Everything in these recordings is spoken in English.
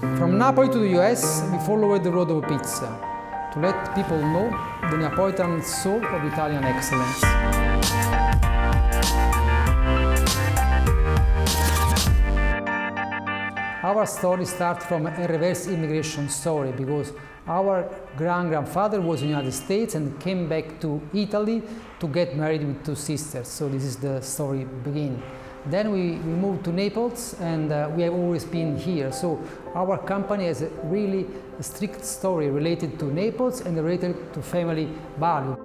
From Napoli to the US, we followed the road of pizza to let people know the Neapolitan soul of Italian excellence. Our story starts from a reverse immigration story because our grandfather was in the United States and came back to Italy to get married with two sisters. So this is the story begin. Then we moved to Naples and we have always been here. So our company has a really strict story related to Naples and related to family value.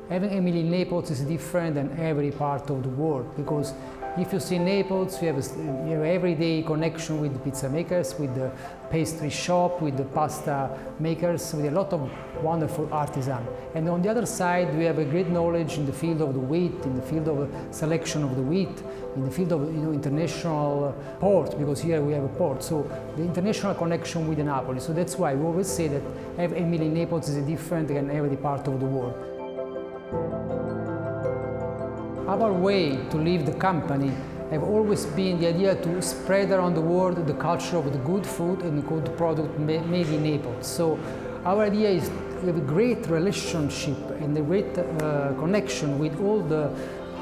Having a meal in Naples is different than every part of the world because if you see Naples, you have everyday connection with the pizza makers, with the pastry shop, with the pasta makers, with a lot of wonderful artisans. And on the other side, we have a great knowledge in the field of the wheat, in the field of selection of the wheat, in the field of international port, because here we have a port. So the international connection with Napoli. So that's why we always say that every meal in Naples is different than every part of the world. Our way to leave the company have always been the idea to spread around the world the culture of the good food and the good product made in Naples. So our idea is to have a great relationship and a great connection with all the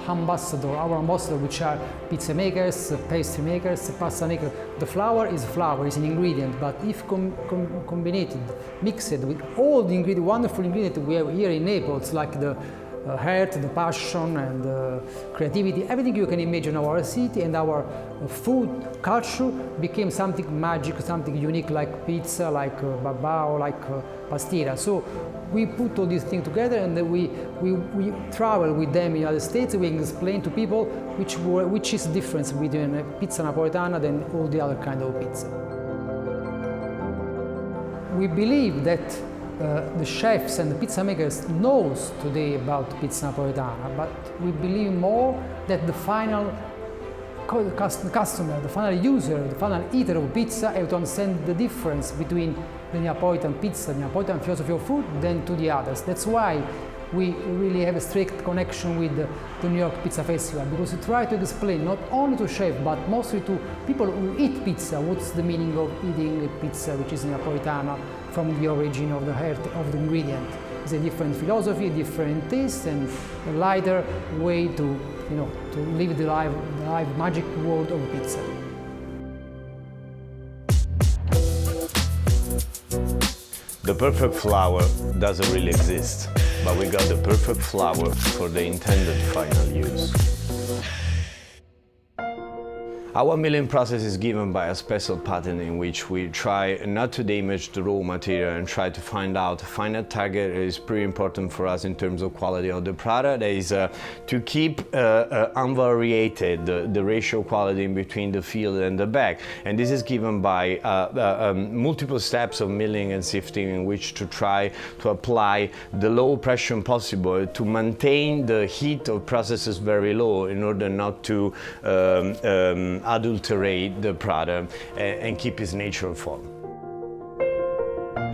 our ambassadors, which are pizza makers, pastry makers, pasta makers. The flour, is an ingredient, but if combined, mixed with all the wonderful ingredients we have here in Naples, like the heart, the passion, and the creativity, everything you can imagine our city and our food culture became something magic, something unique, like pizza, like babao, like pastiera. So we put all these things together and we travel with them in the United States. We explain to people which is the difference between a pizza napoletana than all the other kind of pizza. We believe that the chefs and the pizza makers knows today about pizza napoletana, but we believe more that the final customer, the final user, the final eater of pizza have to understand the difference between the Neapolitan pizza, the Neapolitan philosophy of food, than to the others. That's why we really have a strict connection with the New York Pizza Festival, because we try to explain not only to chefs but mostly to people who eat pizza what's the meaning of eating a pizza which is Neapolitana from the origin of the heart of the ingredient. It's a different philosophy, a different taste, and a lighter way to live the life magic world of pizza. The perfect flour doesn't really exist, but we got the perfect flour for the intended final use. Our milling process is given by a special pattern in which we try not to damage the raw material and try to find out the final target. Is pretty important for us in terms of quality of the product. Is to keep unvariated the ratio quality in between the field and the bag. And this is given by multiple steps of milling and sifting in which to try to apply the low pressure possible to maintain the heat of processes very low in order not to adulterate the product and keep its natural form.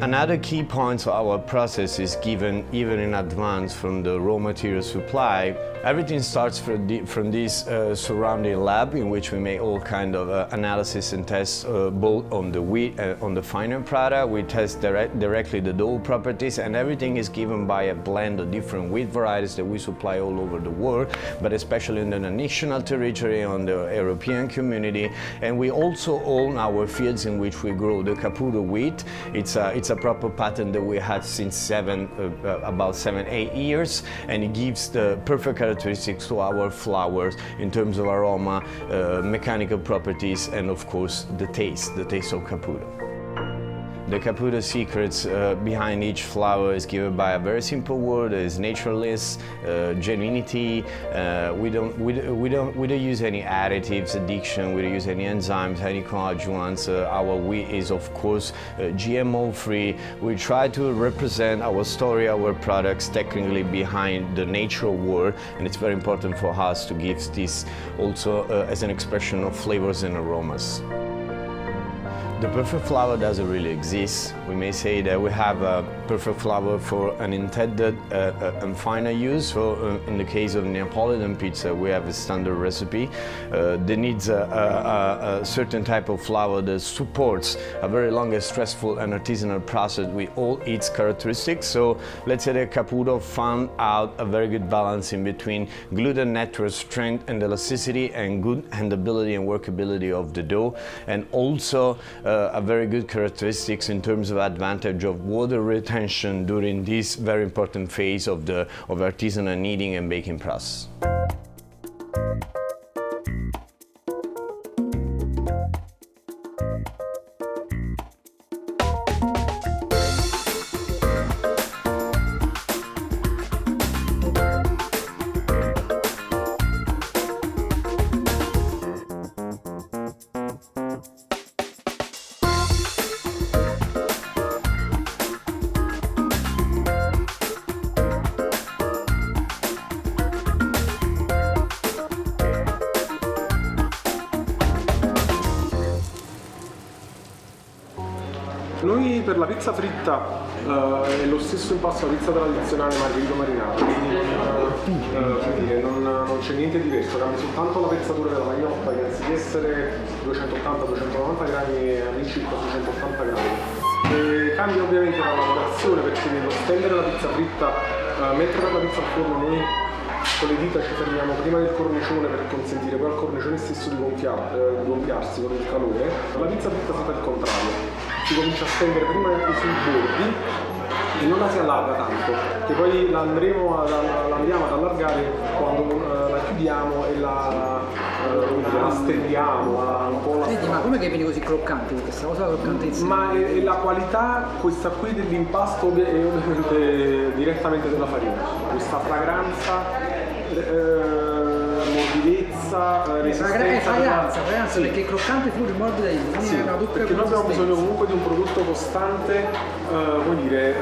Another key point of our process is given even in advance from the raw material supply. Everything starts from this surrounding lab in which we make all kind of analysis and tests both on the wheat and on the final product. We test directly the dough properties, and everything is given by a blend of different wheat varieties that we supply all over the world, but especially in the national territory, on the European community. And we also own our fields in which we grow the Caputo wheat. It's a proper pattern that we have since about 7-8 years, and it gives the perfect characteristics to our flours in terms of aroma, mechanical properties, and of course the taste of Caputo. The Caputo secrets behind each flour is given by a very simple word: is naturalness, genuinity. We don't use any additives, addiction. We don't use any enzymes, any coagulants. Our wheat is of course GMO free. We try to represent our story, our products technically behind the natural world, and it's very important for us to give this also as an expression of flavors and aromas. The perfect flour doesn't really exist. We may say that we have a perfect flour for an intended and final use. So in the case of Neapolitan pizza, we have a standard recipe that needs a certain type of flour that supports a very long and stressful and artisanal process with all its characteristics. So let's say that Caputo found out a very good balance in between gluten network strength and elasticity and good handleability and workability of the dough, and also a very good characteristics in terms of advantage of water retention during this very important phase of the artisanal kneading and baking process. Noi per la pizza fritta è lo stesso impasto della pizza tradizionale margherita marinata, quindi non c'è niente di diverso, cambia soltanto la pezzatura della magnotta che anziché essere 280-290 grammi all'incirca 280 grammi. E cambia ovviamente la lavorazione perché nello stendere la pizza fritta, mettere la pizza al forno noi con le dita ci fermiamo prima del cornicione per consentire poi al cornicione stesso di gonfiarsi con il calore. La pizza fritta si fa il contrario. Si comincia a stendere prima sui bordi e non la si allarga tanto, che poi la andiamo ad allargare quando la chiudiamo e la stendiamo un po'. Senti, ma com'è che viene così croccante questa cosa croccantezza? Ma è la qualità, questa qui dell'impasto è ovviamente direttamente della farina, questa fragranza, morbidezza, resistenza. Fragranza, sì. Perché è croccante fuori, morbida dentro. Sì, perché noi abbiamo bisogno comunque di un prodotto costante, come dire,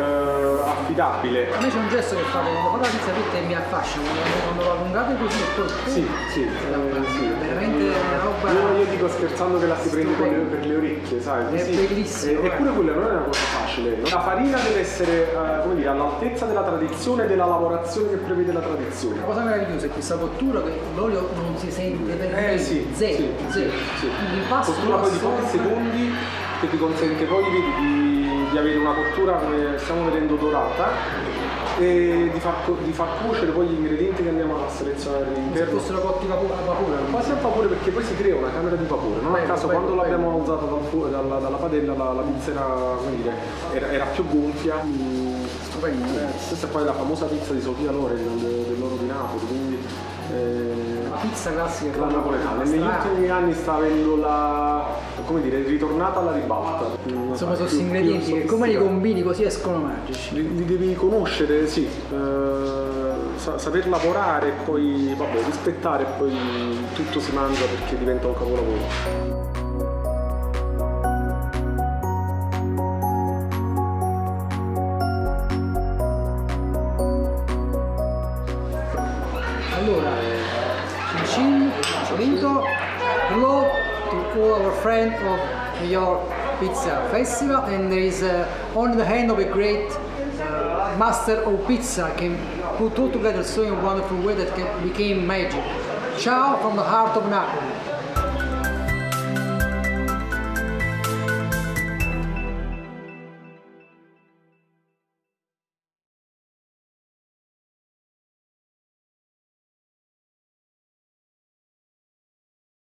affidabile. A me c'è un gesto che fate quando fate la pizza fritta e mi affascina, quando lo allungate così e poi sì. veramente una roba. Io dico scherzando che la si prende per le orecchie, sai? È bellissimo. Eppure quella non è una cosa facile. La farina deve essere, come dire, all'altezza della tradizione e della lavorazione che prevede la tradizione. La cosa meravigliosa è questa cottura che l'olio non si sente per zero. L'impasto cottura poi di pochi secondi che ti consente poi di avere una cottura come stiamo vedendo dorata e di far cuocere poi gli ingredienti che andiamo a selezionare all'interno. Se fossero cotti a vapore. Quasi a vapore perché poi si crea una camera di vapore. Non a caso quando l'abbiamo usata dalla padella la pizza era, come dire, era più gonfia. Stupendo. Questa è poi la famosa pizza di Sofia Loren del loro di Napoli, quindi la pizza classica la napoletana. Negli ultimi anni sta avendo come dire, ritornata alla ribalta. Insomma, sono ingredienti che come li combini così escono magici. Li devi conoscere, sì, saper lavorare e poi rispettare e poi tutto si mangia perché diventa un capolavoro. Allora, Cin, Solito, hello to all our friends of New York Pizza Festival, and there is on the hand of a great master of pizza can put all together so in a wonderful way that became magic. Ciao from the heart of Napoli.